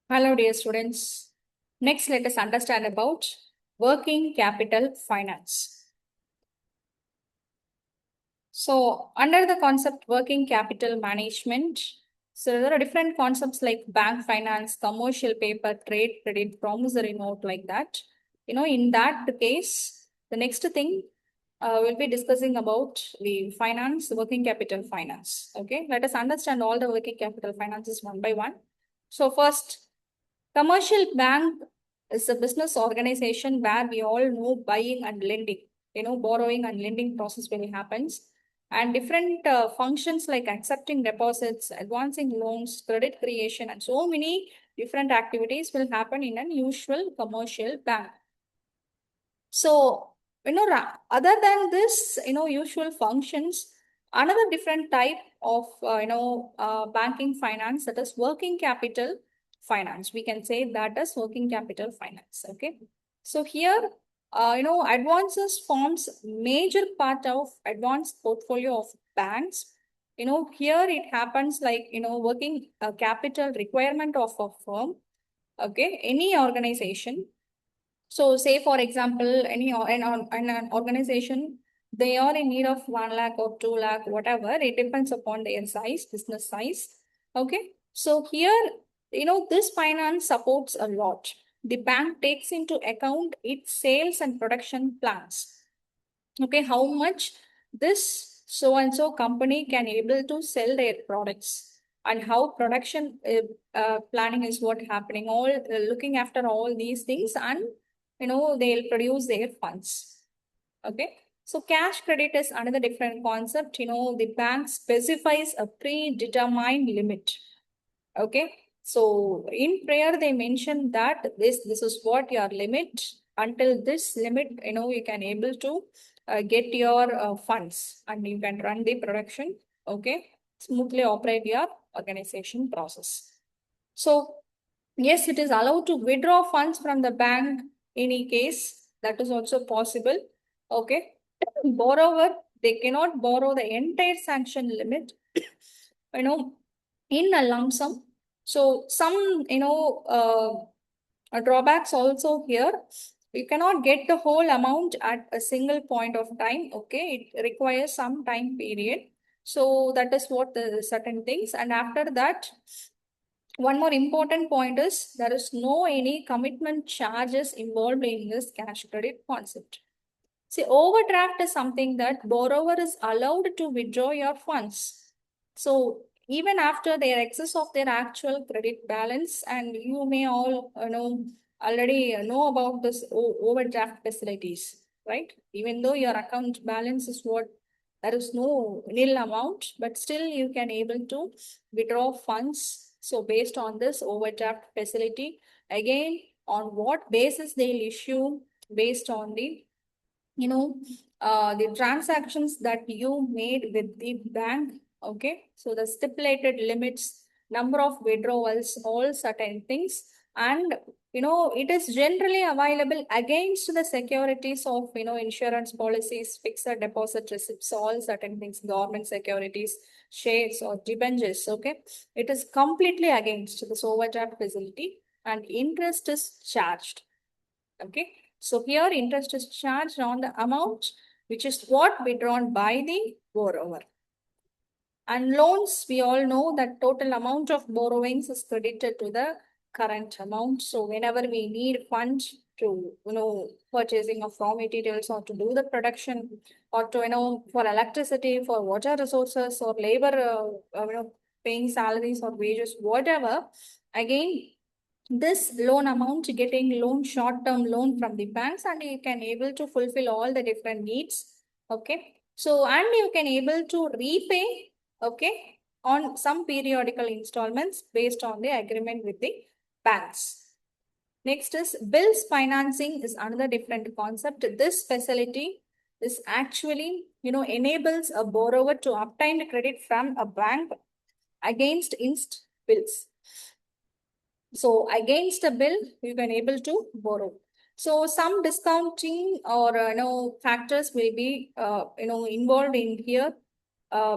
Hello, dear students. Next, let us understand about working capital finance. So, under the concept working capital management, so there are different concepts like bank finance, commercial paper, trade credit, promissory note, like that. In that case, the next thing we'll be discussing about the finance, working capital finance. Okay, let us understand all the working capital finances one by one. So, first, commercial bank is a business organization where we all know buying and lending, borrowing and lending process really happens. And different functions like accepting deposits, advancing loans, credit creation, and so many different activities will happen in an usual commercial bank. So, other than this, usual functions, another different type of, banking finance, that is working capital finance. We can say that as working capital finance. Okay. So here, advances forms major part of advanced portfolio of banks. Here it happens like, working capital requirement of a firm. Okay. Any organization, so, say for example, an organization, they are in need of 1 lakh or 2 lakh, whatever. It depends upon their size, business size. Okay. So here, this finance supports a lot. The bank takes into account its sales and production plans. Okay, how much this so and so company can able to sell their products, and how production planning is what happening. All looking after all these things, and they'll produce their funds. Okay. So cash credit is another different concept. The bank specifies a predetermined limit. Okay. So in prayer, they mentioned that this is what your limit. Until this limit, you can able to get your funds, and you can run the production. Okay. Smoothly operate your organization process. So yes, it is allowed to withdraw funds from the bank any case. That is also possible. Okay. Borrower, they cannot borrow the entire sanction limit, in a lump sum. So some, drawbacks also here. You cannot get the whole amount at a single point of time. Okay. It requires some time period. So that is what the certain things. And after that, one more important point is there is no any commitment charges involved in this cash credit concept. See, overdraft is something that borrower is allowed to withdraw your funds. So even after their excess of their actual credit balance, and you may all already know about this overdraft facilities, right? Even though your account balance is what, there is no nil amount, but still you can able to withdraw funds. So based on this overdraft facility, again, on what basis they'll issue, based on the transactions that you made with the bank. Okay. So the stipulated limits, number of withdrawals, all certain things. And, it is generally available against the securities of, insurance policies, fixed deposit receipts, all certain things, government securities, shares or debentures. Okay. It is completely against this overdraft facility, and interest is charged. Okay. So here interest is charged on the amount which is what withdrawn by the borrower. And loans, we all know that total amount of borrowings is credited to the current amount. So whenever we need funds to, purchasing of raw materials, or to do the production, or to, for electricity, for water resources, or labor, paying salaries or wages, whatever, again, this loan amount, getting loan, short-term loan from the banks, and you can able to fulfill all the different needs. Okay. So, and you can able to repay, okay, on some periodical installments based on the agreement with the banks. Next is bills financing is another different concept. This facility is actually, enables a borrower to obtain credit from a bank against inst bills. So against a bill, you can able to borrow. So some discounting or factors will be involved in here,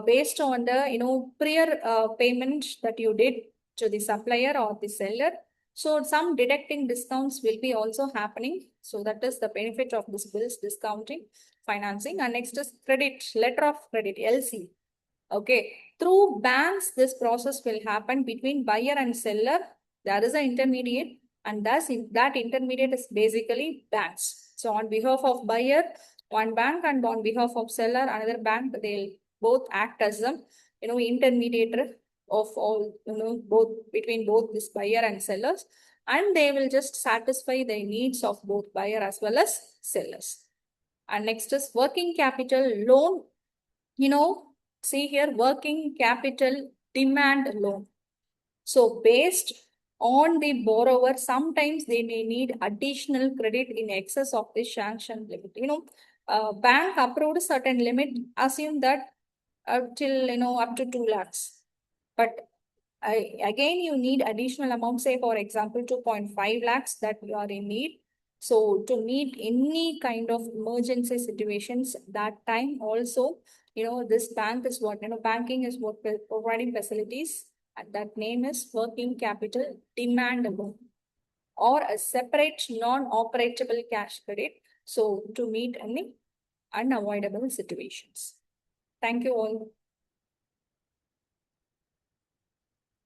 based on the prior payment that you did to the supplier or the seller. So some deducting discounts will be also happening. So that is the benefit of this bills discounting financing. And next is credit, letter of credit, LC. Okay, through banks, this process will happen between buyer and seller. There is an intermediate, and that intermediate is basically banks. So on behalf of buyer, one bank, and on behalf of seller, another bank, they'll both act as a intermediator of all both between both this buyer and sellers, and they will just satisfy the needs of both buyer as well as sellers. And next is working capital loan. See here, working capital demand loan. So based on the borrower, sometimes they may need additional credit in excess of the sanction limit. Bank approved a certain limit, assume that till up to 2 lakhs. But again, you need additional amount, say for example 2.5 lakhs that you are in need. So to meet any kind of emergency situations, that time also, this bank is what, banking is what providing facilities, and that name is working capital demand loan or a separate non-operatable cash credit. So to meet any unavoidable situations. Thank you all.